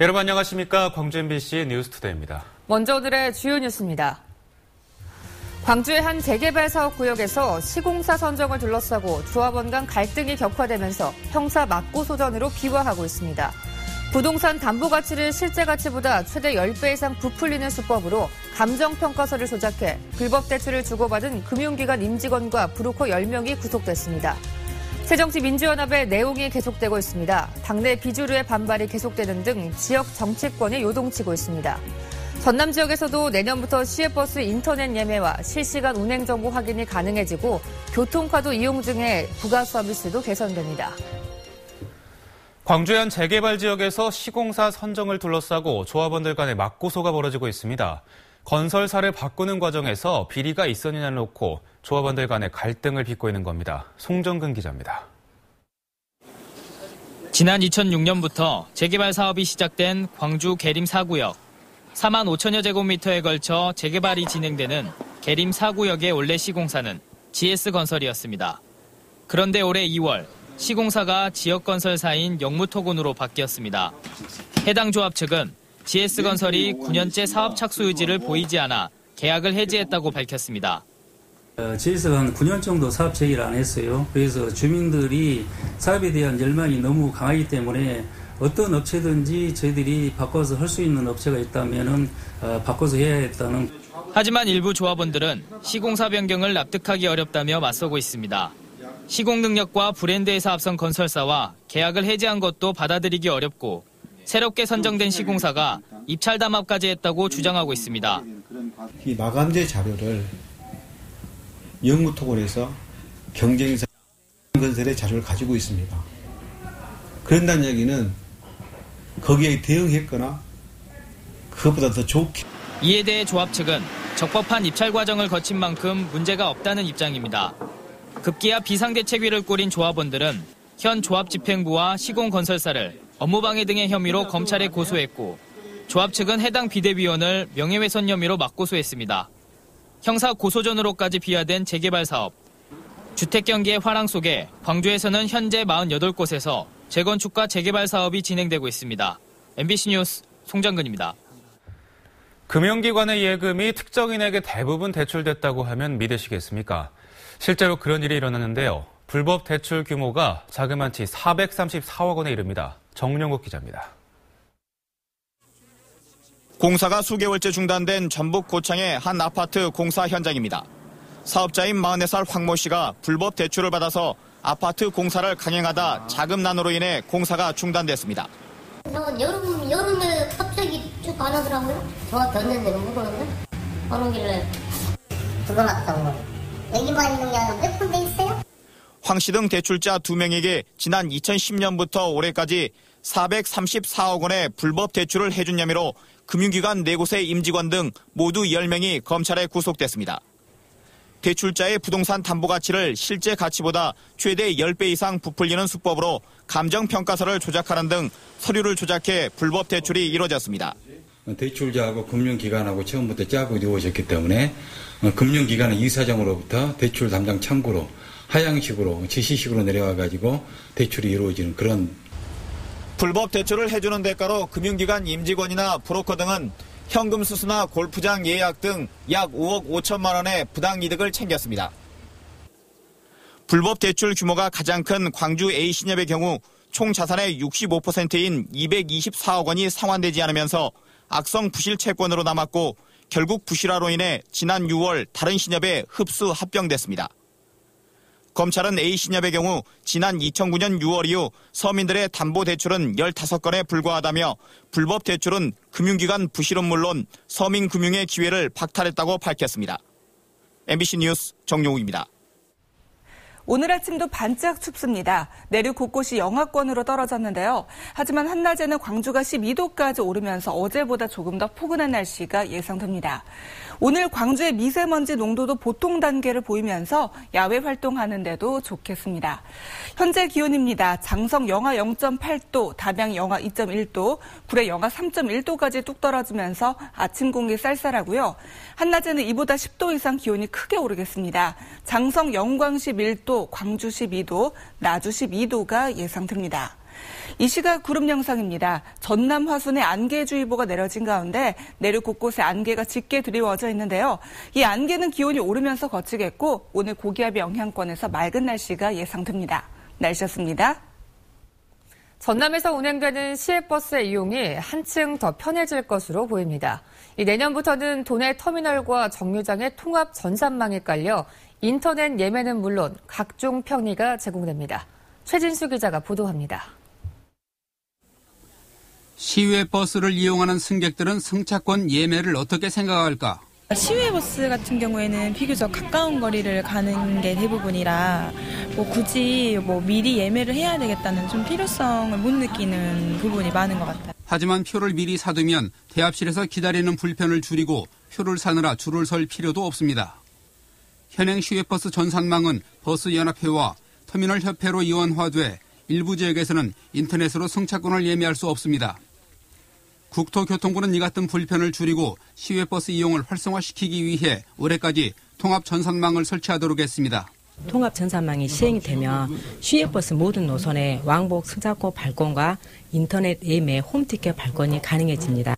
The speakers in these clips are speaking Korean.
여러분 안녕하십니까? 광주 MBC 뉴스투데이입니다. 먼저 오늘의 주요 뉴스입니다. 광주의 한 재개발 사업 구역에서 시공사 선정을 둘러싸고 조합원 간 갈등이 격화되면서 형사 맞고소전으로 비화하고 있습니다. 부동산 담보 가치를 실제 가치보다 최대 10배 이상 부풀리는 수법으로 감정평가서를 조작해 불법 대출을 주고받은 금융기관 임직원과 브로커 10명이 구속됐습니다. 새정치민주연합의 내용이 계속되고 있습니다. 당내 비주류의 반발이 계속되는 등 지역 정치권이 요동치고 있습니다. 전남 지역에서도 내년부터 시외버스 인터넷 예매와 실시간 운행 정보 확인이 가능해지고 교통카드 이용 등의 부가 서비스도 개선됩니다. 광주의 한 재개발 지역에서 시공사 선정을 둘러싸고 조합원들 간의 맞고소가 벌어지고 있습니다. 건설사를 바꾸는 과정에서 비리가 있었느냐를 놓고 조합원들 간의 갈등을 빚고 있는 겁니다. 송정근 기자입니다. 지난 2006년부터 재개발 사업이 시작된 광주 계림 4구역. 4만 5천여 제곱미터에 걸쳐 재개발이 진행되는 계림 4구역의 원래 시공사는 GS건설이었습니다. 그런데 올해 2월 시공사가 지역건설사인 영무토군으로 바뀌었습니다. 해당 조합 측은 GS건설이 9년째 사업 착수 의지를 보이지 않아 계약을 해지했다고 밝혔습니다. GS가 한 9년 정도 사업 제기를 안 했어요. 그래서 주민들이 사업에 대한 열망이 너무 강하기 때문에 어떤 업체든지 저희들이 바꿔서 할 수 있는 업체가 있다면 바꿔서 해야 했다는. 하지만 일부 조합원들은 시공사 변경을 납득하기 어렵다며 맞서고 있습니다. 시공 능력과 브랜드에서 앞선 건설사와 계약을 해지한 것도 받아들이기 어렵고 새롭게 선정된 시공사가 입찰 담합까지 했다고 주장하고 있습니다. 이 마감재 자료를 영무토군에서 경쟁사 건설의 자료를 가지고 있습니다. 그런다는 얘기는 거기에 대응했거나 그것보다 더 좋게. 이에 대해 조합 측은 적법한 입찰 과정을 거친 만큼 문제가 없다는 입장입니다. 급기야 비상대책위를 꾸린 조합원들은 현 조합집행부와 시공건설사를 업무방해 등의 혐의로 검찰에 고소했고 조합 측은 해당 비대위원을 명예훼손 혐의로 맞고소했습니다. 형사 고소전으로까지 비화된 재개발 사업. 주택 경기의 화랑 속에 광주에서는 현재 48곳에서 재건축과 재개발 사업이 진행되고 있습니다. MBC 뉴스 송정근입니다. 금융기관의 예금이 특정인에게 대부분 대출됐다고 하면 믿으시겠습니까? 실제로 그런 일이 일어났는데요. 불법 대출 규모가 자그마치 434억 원에 이릅니다. 정영국 기자입니다. 공사가 수개월째 중단된 전북 고창의 한 아파트 공사 현장입니다. 사업자인 44살 황모 씨가 불법 대출을 받아서 아파트 공사를 강행하다 자금난으로 인해 공사가 중단됐습니다. 여름에 갑자기 쭉 안 하더라고요. 저한테 얻는 데는 무거운데 안 오길래 불어났다고. 여기만 있는 게 아니라 몇 군데 있어요? 황 씨 등 대출자 2명에게 지난 2010년부터 올해까지 434억 원의 불법 대출을 해준 혐의로 금융기관 4곳의 임직원 등 모두 10명이 검찰에 구속됐습니다. 대출자의 부동산 담보 가치를 실제 가치보다 최대 10배 이상 부풀리는 수법으로 감정평가서를 조작하는 등 서류를 조작해 불법 대출이 이루어졌습니다. 대출자하고 금융기관하고 처음부터 짝이 이루어졌기 때문에 금융기관의 이사장으로부터 대출 담당 창구로 하향식으로 지시식으로 내려와가지고 대출이 이루어지는 그런. 불법 대출을 해주는 대가로 금융기관 임직원이나 브로커 등은 현금 수수나 골프장 예약 등 약 5억 5천만 원의 부당이득을 챙겼습니다. 불법 대출 규모가 가장 큰 광주 A신협의 경우 총 자산의 65%인 224억 원이 상환되지 않으면서 악성 부실 채권으로 남았고 결국 부실화로 인해 지난 6월 다른 신협에 흡수 합병됐습니다. 검찰은 A신협의 경우 지난 2009년 6월 이후 서민들의 담보대출은 15건에 불과하다며 불법 대출은 금융기관 부실은 물론 서민금융의 기회를 박탈했다고 밝혔습니다. MBC 뉴스 정용욱입니다. 오늘 아침도 반짝 춥습니다. 내륙 곳곳이 영하권으로 떨어졌는데요. 하지만 한낮에는 광주가 12도까지 오르면서 어제보다 조금 더 포근한 날씨가 예상됩니다. 오늘 광주의 미세먼지 농도도 보통 단계를 보이면서 야외 활동하는 데도 좋겠습니다. 현재 기온입니다. 장성 영하 0.8도, 담양 영하 2.1도, 구례 영하 3.1도까지 뚝 떨어지면서 아침 공기 쌀쌀하고요. 한낮에는 이보다 10도 이상 기온이 크게 오르겠습니다. 장성 영광 11도, 광주 12도, 나주 12도가 예상됩니다. 이 시각 구름 영상입니다. 전남 화순에 안개주의보가 내려진 가운데 내륙 곳곳에 안개가 짙게 드리워져 있는데요. 이 안개는 기온이 오르면서 거치겠고 오늘 고기압의 영향권에서 맑은 날씨가 예상됩니다. 날씨였습니다. 전남에서 운행되는 시외버스의 이용이 한층 더 편해질 것으로 보입니다. 내년부터는 도내 터미널과 정류장의 통합 전산망이 깔려 인터넷 예매는 물론 각종 편의가 제공됩니다. 최진수 기자가 보도합니다. 시외버스를 이용하는 승객들은 승차권 예매를 어떻게 생각할까? 시외버스 같은 경우에는 비교적 가까운 거리를 가는 게 대부분이라 굳이 미리 예매를 해야 되겠다는 좀 필요성을 못 느끼는 부분이 많은 것 같아요. 하지만 표를 미리 사두면 대합실에서 기다리는 불편을 줄이고 표를 사느라 줄을 설 필요도 없습니다. 현행 시외버스 전산망은 버스연합회와 터미널협회로 이원화돼 일부 지역에서는 인터넷으로 승차권을 예매할 수 없습니다. 국토교통부는 이 같은 불편을 줄이고 시외버스 이용을 활성화시키기 위해 올해까지 통합 전산망을 설치하도록 했습니다. 통합 전산망이 시행이 되면 시외버스 모든 노선에 왕복 승차권 발권과 인터넷 예매 홈티켓 발권이 가능해집니다.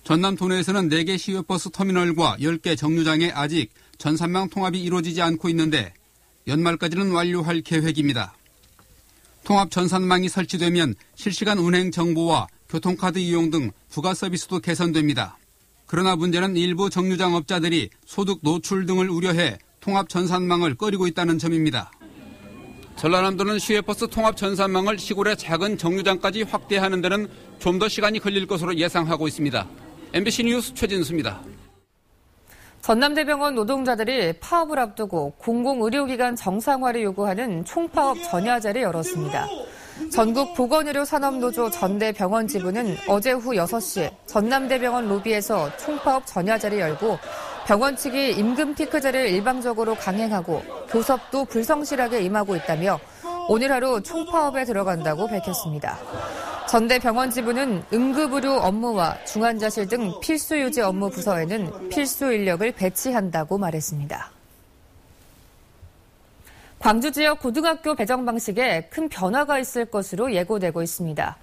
전남 도내에서는 4개 시외버스 터미널과 10개 정류장에 아직 전산망 통합이 이루어지지 않고 있는데 연말까지는 완료할 계획입니다. 통합 전산망이 설치되면 실시간 운행 정보와 교통카드 이용 등 부가 서비스도 개선됩니다. 그러나 문제는 일부 정류장 업자들이 소득 노출 등을 우려해 통합 전산망을 꺼리고 있다는 점입니다. 전라남도는 시외버스 통합 전산망을 시골의 작은 정류장까지 확대하는 데는 좀 더 시간이 걸릴 것으로 예상하고 있습니다. MBC 뉴스 최진수입니다. 전남대병원 노동자들이 파업을 앞두고 공공의료기관 정상화를 요구하는 총파업 전야제를 열었습니다. 전국 보건의료산업노조 전대병원 지부는 어제 오후 6시 전남대병원 로비에서 총파업 전야제를 열고 병원 측이 임금 피크제를 일방적으로 강행하고 교섭도 불성실하게 임하고 있다며 오늘 하루 총파업에 들어간다고 밝혔습니다. 전대병원 지부는 응급의료 업무와 중환자실 등 필수 유지 업무 부서에는 필수 인력을 배치한다고 말했습니다. 광주 지역 고등학교 배정 방식에 큰 변화가 있을 것으로 예고되고 있습니다.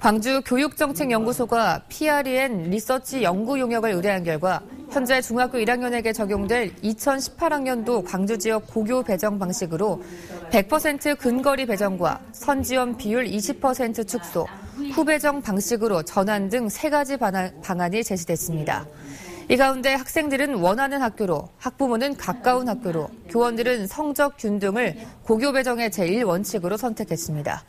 광주 교육정책연구소가 PREN 리서치 연구 용역을 의뢰한 결과 현재 중학교 1학년에게 적용될 2018학년도 광주 지역 고교 배정 방식으로 100% 근거리 배정과 선지원 비율 20% 축소, 후배정 방식으로 전환 등 3가지 방안이 제시됐습니다. 이 가운데 학생들은 원하는 학교로, 학부모는 가까운 학교로, 교원들은 성적 균등을 고교 배정의 제1원칙으로 선택했습니다.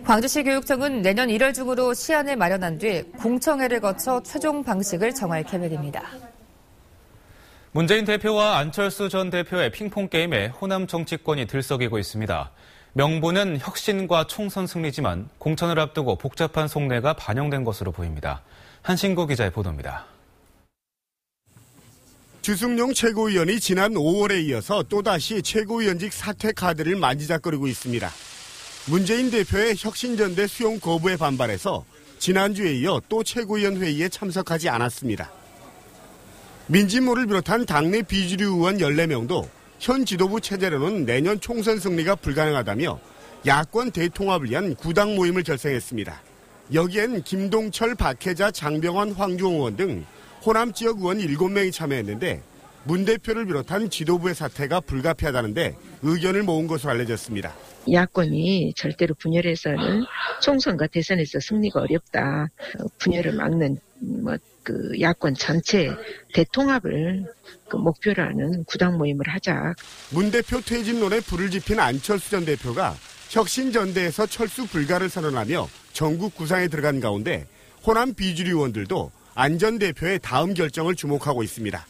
광주시 교육청은 내년 1월 중으로 시안을 마련한 뒤 공청회를 거쳐 최종 방식을 정할 계획입니다. 문재인 대표와 안철수 전 대표의 핑퐁 게임에 호남 정치권이 들썩이고 있습니다. 명분은 혁신과 총선 승리지만 공천을 앞두고 복잡한 속내가 반영된 것으로 보입니다. 한신구 기자의 보도입니다. 주승용 최고위원이 지난 5월에 이어서 또다시 최고위원직 사퇴 카드를 만지작거리고 있습니다. 문재인 대표의 혁신전대 수용 거부에 반발해서 지난주에 이어 또 최고위원 회의에 참석하지 않았습니다. 민진모를 비롯한 당내 비주류 의원 14명도 현 지도부 체제로는 내년 총선 승리가 불가능하다며 야권 대통합을 위한 구당 모임을 결성했습니다. 여기엔 김동철, 박혜자, 장병환, 황교안 의원 등 호남 지역 의원 7명이 참여했는데 문 대표를 비롯한 지도부의 사퇴가 불가피하다는데 의견을 모은 것으로 알려졌습니다. 야권이 절대로 분열해서는 총선과 대선에서 승리가 어렵다. 분열을 막는 야권 전체 대통합을 목표로 하는 구당 모임을 하자. 문 대표 퇴진론에 불을 지핀 안철수 전 대표가 혁신전대에서 철수 불가를 선언하며 전국 구상에 들어간 가운데 호남 비주류 의원들도 안 전 대표의 다음 결정을 주목하고 있습니다.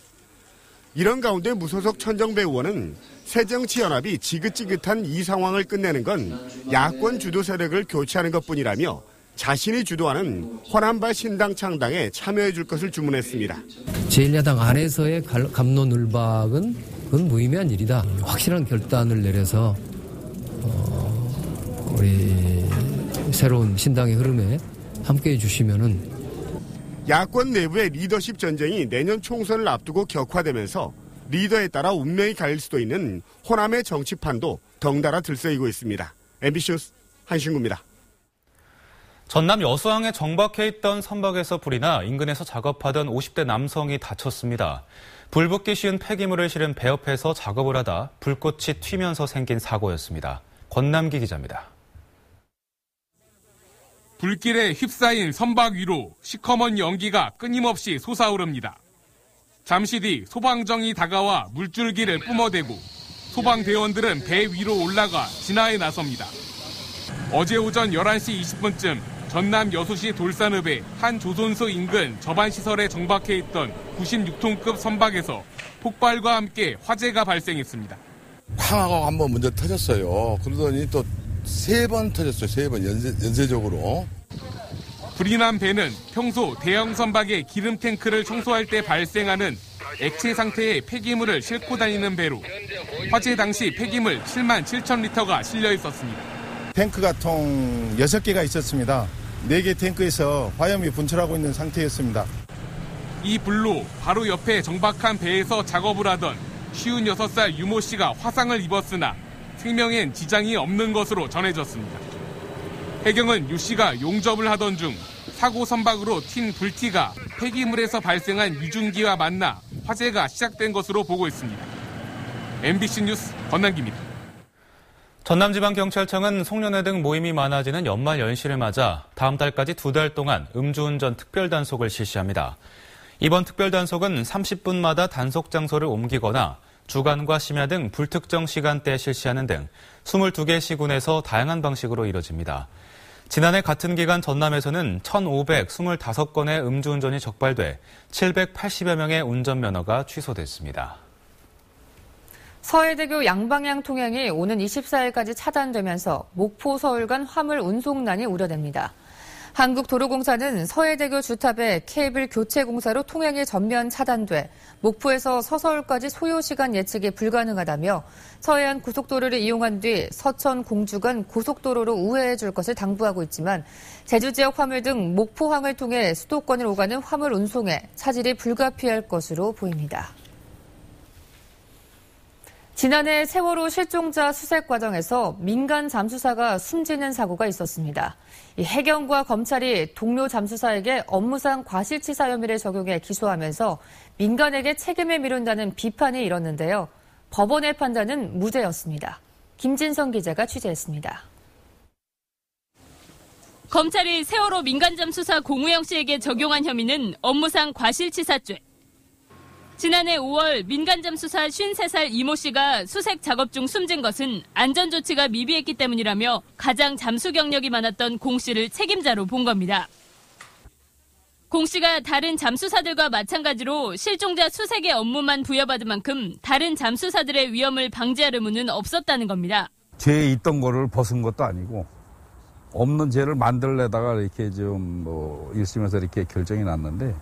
이런 가운데 무소속 천정배 의원은 새정치연합이 지긋지긋한 이 상황을 끝내는 건 야권 주도 세력을 교체하는 것뿐이라며 자신이 주도하는 호남발 신당 창당에 참여해 줄 것을 주문했습니다. 제1야당 안에서의 갑론을박은 그건 무의미한 일이다. 확실한 결단을 내려서 우리 새로운 신당의 흐름에 함께해 주시면은 야권 내부의 리더십 전쟁이 내년 총선을 앞두고 격화되면서 리더에 따라 운명이 갈릴 수도 있는 호남의 정치판도 덩달아 들썩이고 있습니다. MBC 뉴스 한신구입니다. 전남 여수항에 정박해 있던 선박에서 불이 나 인근에서 작업하던 50대 남성이 다쳤습니다. 불붙기 쉬운 폐기물을 실은 배 옆에서 작업을 하다 불꽃이 튀면서 생긴 사고였습니다. 권남기 기자입니다. 불길에 휩싸인 선박 위로 시커먼 연기가 끊임없이 솟아오릅니다. 잠시 뒤 소방정이 다가와 물줄기를 뿜어대고 소방대원들은 배 위로 올라가 진화에 나섭니다. 어제 오전 11시 20분쯤 전남 여수시 돌산읍의 한 조선소 인근 접안시설에 정박해 있던 96톤급 선박에서 폭발과 함께 화재가 발생했습니다. 쾅하고 한번 먼저 터졌어요. 그러더니 또 3번 터졌어요. 3번 연쇄적으로. 불이 난 배는 평소 대형 선박의 기름 탱크를 청소할 때 발생하는 액체 상태의 폐기물을 싣고 다니는 배로 화재 당시 폐기물 7만 7천 리터가 실려 있었습니다. 탱크가 총 6개가 있었습니다. 4개 탱크에서 화염이 분출하고 있는 상태였습니다. 이 불로 바로 옆에 정박한 배에서 작업을 하던 56살 유모 씨가 화상을 입었으나 생명엔 지장이 없는 것으로 전해졌습니다. 해경은 유 씨가 용접을 하던 중 사고 선박으로 튄 불티가 폐기물에서 발생한 유증기와 만나 화재가 시작된 것으로 보고 있습니다. MBC 뉴스 권남기입니다. 전남지방경찰청은 송년회 등 모임이 많아지는 연말 연시를 맞아 다음 달까지 2달 동안 음주운전 특별단속을 실시합니다. 이번 특별단속은 30분마다 단속 장소를 옮기거나 주간과 심야 등 불특정 시간대에 실시하는 등 22개 시군에서 다양한 방식으로 이뤄집니다. 지난해 같은 기간 전남에서는 1,525건의 음주운전이 적발돼 780여 명의 운전면허가 취소됐습니다. 서해대교 양방향 통행이 오는 24일까지 차단되면서 목포 서울 간 화물 운송난이 우려됩니다. 한국도로공사는 서해대교 주탑의 케이블 교체 공사로 통행이 전면 차단돼 목포에서 서서울까지 소요시간 예측이 불가능하다며 서해안 고속도로를 이용한 뒤 서천 공주 간 고속도로로 우회해 줄 것을 당부하고 있지만 제주 지역 화물 등 목포항을 통해 수도권을 오가는 화물 운송에 차질이 불가피할 것으로 보입니다. 지난해 세월호 실종자 수색 과정에서 민간 잠수사가 숨지는 사고가 있었습니다. 해경과 검찰이 동료 잠수사에게 업무상 과실치사 혐의를 적용해 기소하면서 민간에게 책임을 미룬다는 비판이 일었는데요. 법원의 판단은 무죄였습니다. 김진성 기자가 취재했습니다. 검찰이 세월호 민간 잠수사 공우영 씨에게 적용한 혐의는 업무상 과실치사죄. 지난해 5월 민간 잠수사 53살 이모 씨가 수색 작업 중 숨진 것은 안전조치가 미비했기 때문이라며 가장 잠수 경력이 많았던 공 씨를 책임자로 본 겁니다. 공 씨가 다른 잠수사들과 마찬가지로 실종자 수색의 업무만 부여받은 만큼 다른 잠수사들의 위험을 방지할 의무는 없었다는 겁니다. 죄에 있던 거를 벗은 것도 아니고 없는 죄를 만들려다가 이렇게 좀 1심에서 이렇게 결정이 났는데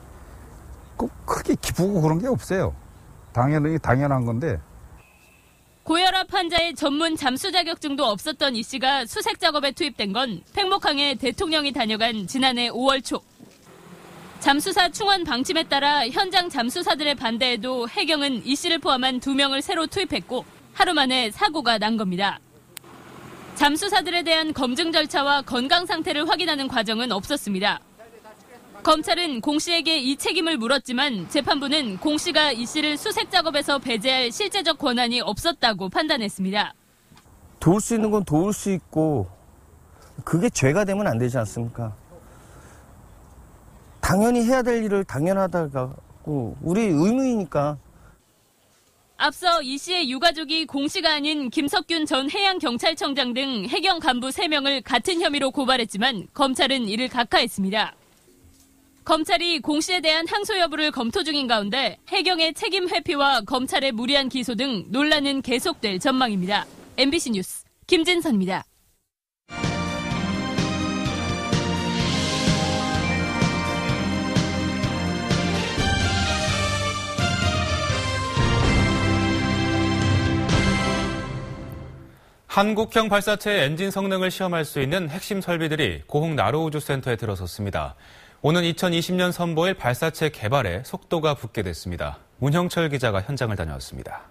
꼭 크게 기쁘고 그런 게 없어요. 당연한 건데. 고혈압 환자의 전문 잠수 자격증도 없었던 이 씨가 수색 작업에 투입된 건 팽목항에 대통령이 다녀간 지난해 5월 초. 잠수사 충원 방침에 따라 현장 잠수사들의 반대에도 해경은 이 씨를 포함한 2명을 새로 투입했고 하루 만에 사고가 난 겁니다. 잠수사들에 대한 검증 절차와 건강 상태를 확인하는 과정은 없었습니다. 검찰은 공 씨에게 이 책임을 물었지만 재판부는 공 씨가 이 씨를 수색 작업에서 배제할 실제적 권한이 없었다고 판단했습니다. 도울 수 있는 건 도울 수 있고 그게 죄가 되면 안 되지 않습니까? 당연히 해야 될 일을 당연하다고 우리 의무이니까. 앞서 이 씨의 유가족이 공 씨가 아닌 김석균 전 해양경찰청장 등 해경 간부 3명을 같은 혐의로 고발했지만 검찰은 이를 각하했습니다. 검찰이 공 씨에 대한 항소 여부를 검토 중인 가운데 해경의 책임 회피와 검찰의 무리한 기소 등 논란은 계속될 전망입니다. MBC 뉴스 김진선입니다. 한국형 발사체의 엔진 성능을 시험할 수 있는 핵심 설비들이 고흥 나로우주센터에 들어섰습니다. 오는 2020년 선보일 발사체 개발에 속도가 붙게 됐습니다. 문형철 기자가 현장을 다녀왔습니다.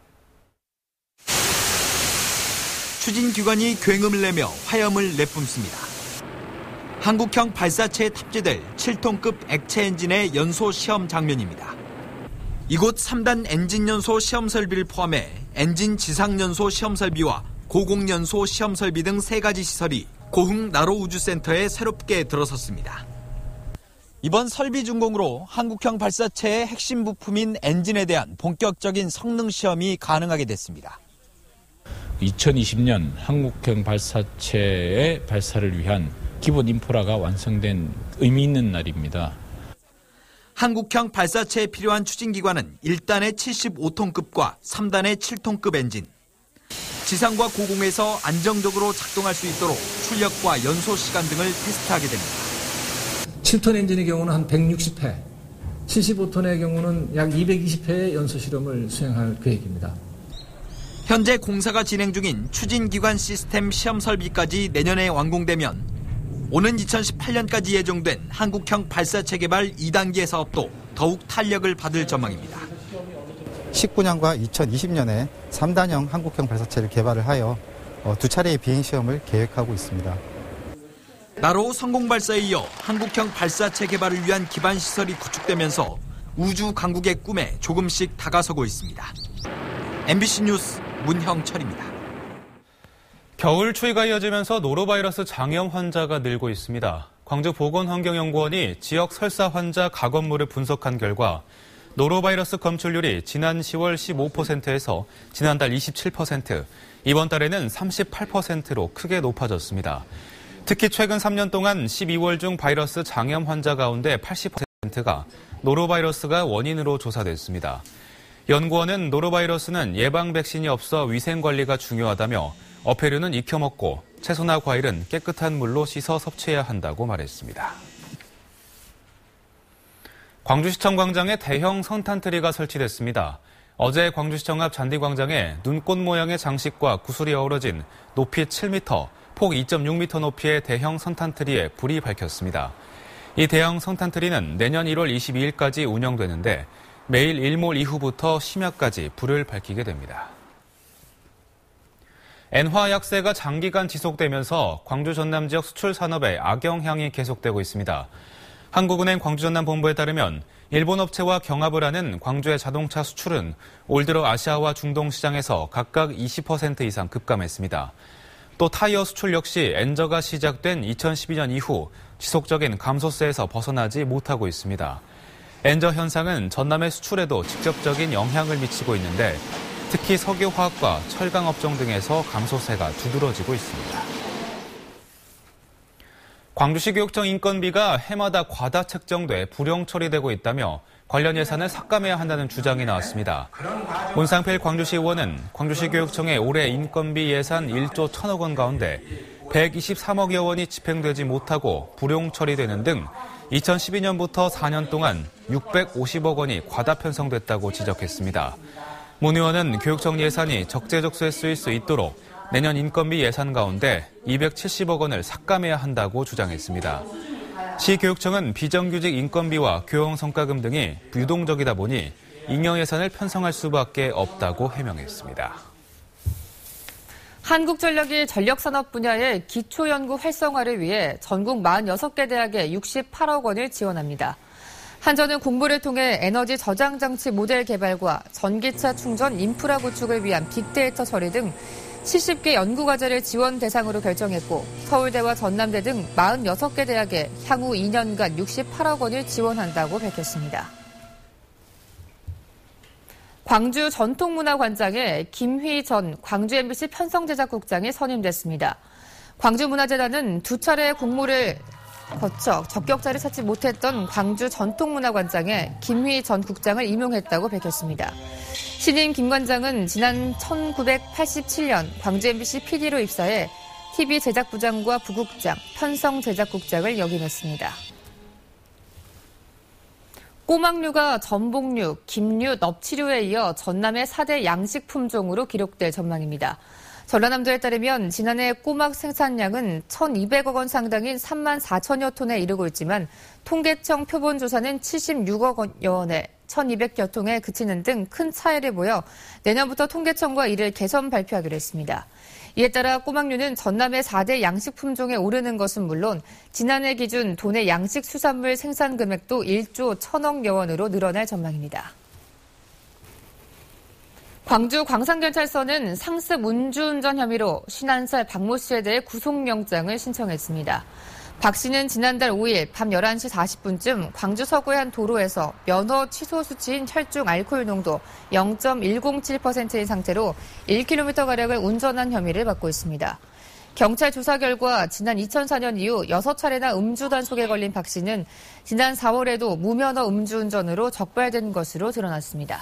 추진기관이 굉음을 내며 화염을 내뿜습니다. 한국형 발사체에 탑재될 7톤급 액체 엔진의 연소 시험 장면입니다. 이곳 3단 엔진 연소 시험 설비를 포함해 엔진 지상 연소 시험 설비와 고공 연소 시험 설비 등 3가지 시설이 고흥 나로우주센터에 새롭게 들어섰습니다. 이번 설비 준공으로 한국형 발사체의 핵심 부품인 엔진에 대한 본격적인 성능 시험이 가능하게 됐습니다. 2020년 한국형 발사체의 발사를 위한 기본 인프라가 완성된 의미 있는 날입니다. 한국형 발사체에 필요한 추진기관은 1단의 75톤급과 3단의 7톤급 엔진. 지상과 고공에서 안정적으로 작동할 수 있도록 출력과 연소 시간 등을 테스트하게 됩니다. 7톤 엔진의 경우는 한 160회, 75톤의 경우는 약 220회의 연소 실험을 수행할 계획입니다. 현재 공사가 진행 중인 추진기관 시스템 시험 설비까지 내년에 완공되면 오는 2018년까지 예정된 한국형 발사체 개발 2단계 사업도 더욱 탄력을 받을 전망입니다. 19년과 2020년에 3단형 한국형 발사체를 개발을 하여 2차례의 비행시험을 계획하고 있습니다. 나로 성공 발사에 이어 한국형 발사체 개발을 위한 기반 시설이 구축되면서 우주 강국의 꿈에 조금씩 다가서고 있습니다. MBC 뉴스 문형철입니다. 겨울 추위가 이어지면서 노로바이러스 장염 환자가 늘고 있습니다. 광주보건환경연구원이 지역 설사 환자 가건물을 분석한 결과 노로바이러스 검출률이 지난 10월 15%에서 지난달 27%, 이번 달에는 38%로 크게 높아졌습니다. 특히 최근 3년 동안 12월 중 바이러스 장염 환자 가운데 80%가 노로바이러스가 원인으로 조사됐습니다. 연구원은 노로바이러스는 예방 백신이 없어 위생 관리가 중요하다며 어패류는 익혀먹고 채소나 과일은 깨끗한 물로 씻어 섭취해야 한다고 말했습니다. 광주시청 광장에 대형 성탄트리가 설치됐습니다. 어제 광주시청 앞 잔디광장에 눈꽃 모양의 장식과 구슬이 어우러진 높이 7m, 폭 2.6m 높이의 대형 성탄트리에 불이 밝혔습니다. 이 대형 성탄트리는 내년 1월 22일까지 운영되는데 매일 일몰 이후부터 심야까지 불을 밝히게 됩니다. 엔화 약세가 장기간 지속되면서 광주 전남 지역 수출 산업에 악영향이 계속되고 있습니다. 한국은행 광주 전남 본부에 따르면 일본 업체와 경합을 하는 광주의 자동차 수출은 올 들어 아시아와 중동 시장에서 각각 20% 이상 급감했습니다. 또 타이어 수출 역시 엔저가 시작된 2012년 이후 지속적인 감소세에서 벗어나지 못하고 있습니다. 엔저 현상은 전남의 수출에도 직접적인 영향을 미치고 있는데 특히 석유화학과 철강업종 등에서 감소세가 두드러지고 있습니다. 광주시 교육청 인건비가 해마다 과다 책정돼 불용 처리되고 있다며 관련 예산을 삭감해야 한다는 주장이 나왔습니다. 문상필 광주시 의원은 광주시 교육청의 올해 인건비 예산 1조 1천억 원 가운데 123억여 원이 집행되지 못하고 불용 처리되는 등 2012년부터 4년 동안 650억 원이 과다 편성됐다고 지적했습니다. 문 의원은 교육청 예산이 적재적소에 쓰일 수 있도록 내년 인건비 예산 가운데 270억 원을 삭감해야 한다고 주장했습니다. 시교육청은 비정규직 인건비와 교영성과금 등이 유동적이다 보니 잉여 예산을 편성할 수밖에 없다고 해명했습니다. 한국전력이 전력산업 분야의 기초연구 활성화를 위해 전국 46개 대학에 68억 원을 지원합니다. 한전은 공부를 통해 에너지 저장 장치 모델 개발과 전기차 충전 인프라 구축을 위한 빅데이터 처리 등 70개 연구과제를 지원 대상으로 결정했고 서울대와 전남대 등 46개 대학에 향후 2년간 68억 원을 지원한다고 밝혔습니다. 광주 전통문화관장에 김휘 전 광주 MBC 편성제작국장이 선임됐습니다. 광주문화재단은 두 차례 공모를 거쳐 적격자를 찾지 못했던 광주 전통문화관장에 김휘 전 국장을 임용했다고 밝혔습니다. 신임 김 관장은 지난 1987년 광주 MBC PD로 입사해 TV 제작부장과 부국장, 편성제작국장을 역임했습니다. 꼬막류가 전복류, 김류, 넙치류에 이어 전남의 4대 양식 품종으로 기록될 전망입니다. 전라남도에 따르면 지난해 꼬막 생산량은 1,200억 원 상당인 3만 4천여 톤에 이르고 있지만 통계청 표본 조사는 76억여 원에 1,200여 통에 그치는 등 큰 차이를 보여 내년부터 통계청과 이를 개선 발표하기로 했습니다. 이에 따라 꼬막류는 전남의 4대 양식 품종에 오르는 것은 물론 지난해 기준 도내 양식 수산물 생산 금액도 1조 1,000억여 원으로 늘어날 전망입니다. 광주 광산경찰서는 상습 음주운전 혐의로 51살 박모 씨에 대해 구속영장을 신청했습니다. 박 씨는 지난달 5일 밤 11시 40분쯤 광주 서구의 한 도로에서 면허 취소 수치인 혈중 알코올 농도 0.107%인 상태로 1km가량을 운전한 혐의를 받고 있습니다. 경찰 조사 결과 지난 2004년 이후 6차례나 음주 단속에 걸린 박 씨는 지난 4월에도 무면허 음주운전으로 적발된 것으로 드러났습니다.